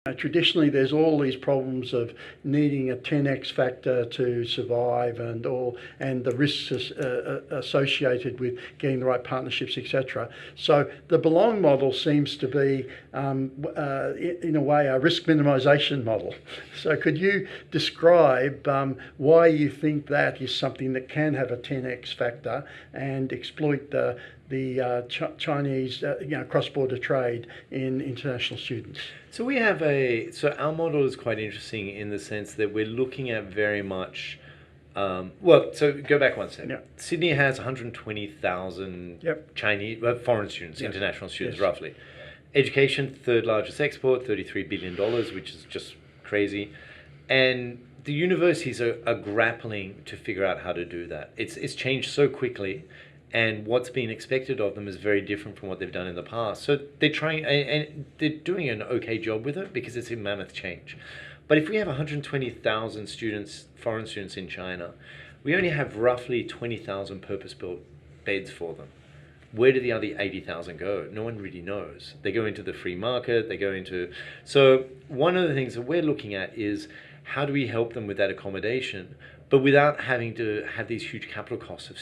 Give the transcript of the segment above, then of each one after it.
Traditionally, there's all these problems of needing a 10x factor to survive, and the risks associated with getting the right partnerships, etc. So the Belong model seems to be, in a way, a risk minimisation model. So could you describe why you think that is something that can have a 10x factor and exploit the Chinese cross-border trade in international students? So our model is quite interesting in the sense that we're looking at very much, so go back one step. Yep. Sydney has 120,000 Chinese, foreign students, international students, roughly. Education, third largest export, $33 billion, which is just crazy. And the universities are grappling to figure out how to do that. It's changed so quickly. And what's being expected of them is very different from what they've done in the past. So they're trying, and they're doing an okay job with it because it's a mammoth change. But if we have 120,000 students, foreign students in China, we only have roughly 20,000 purpose-built beds for them. Where do the other 80,000 go? No one really knows. They go into the free market, So one of the things that we're looking at is how do we help them with that accommodation, but without having to have these huge capital costs of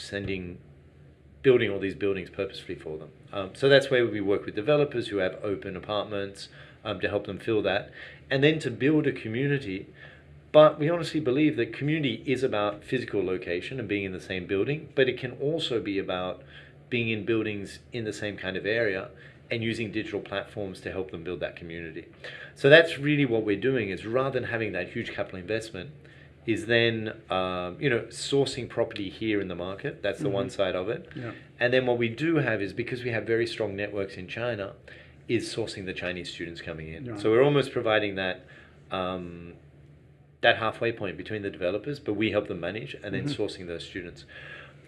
building all these buildings purposefully for them. So that's where we work with developers who have open apartments to help them fill that, and then to build a community. But we honestly believe that community is about physical location and being in the same building, but it can also be about being in buildings in the same kind of area and using digital platforms to help them build that community. So that's really what we're doing, is rather than having that huge capital investment, is then sourcing property here in the market. That's the one side of it. Yeah. And then what we do have is, because we have very strong networks in China, is sourcing the Chinese students coming in. Yeah. So we're almost providing that halfway point between the developers, but we help them manage, and then sourcing those students.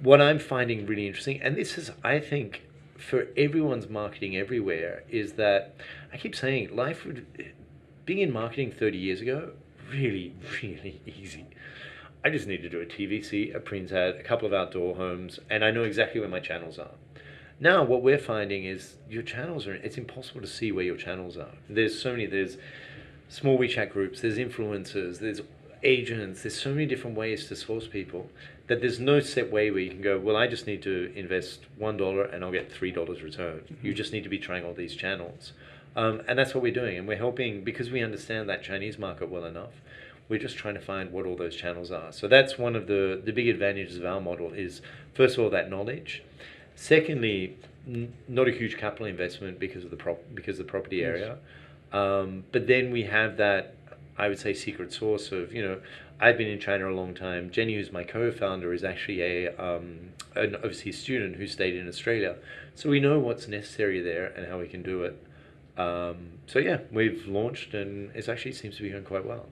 What I'm finding really interesting, and this is, I think, for everyone's marketing everywhere, is that I keep saying being in marketing 30 years ago, really, really easy. I just need to do a TVC, a print ad, a couple of outdoor homes, and I know exactly where my channels are. Now, what we're finding is it's impossible to see where your channels are. There's small WeChat groups, there's influencers, there's agents, there's so many different ways to source people that there's no set way where you can go, well, I just need to invest $1 and I'll get $3 return. You just need to be trying all these channels. And that's what we're doing, and we're helping, because we understand that Chinese market well enough. We're just trying to find what all those channels are. So that's one of the big advantages of our model, is first of all that knowledge. Secondly, not a huge capital investment because of the property area. But then we have that, I would say, secret source of, I've been in China a long time. Jenny, who's my co-founder, is actually an overseas student who stayed in Australia. So we know what's necessary there and how we can do it. So yeah, we've launched, and it actually seems to be going quite well.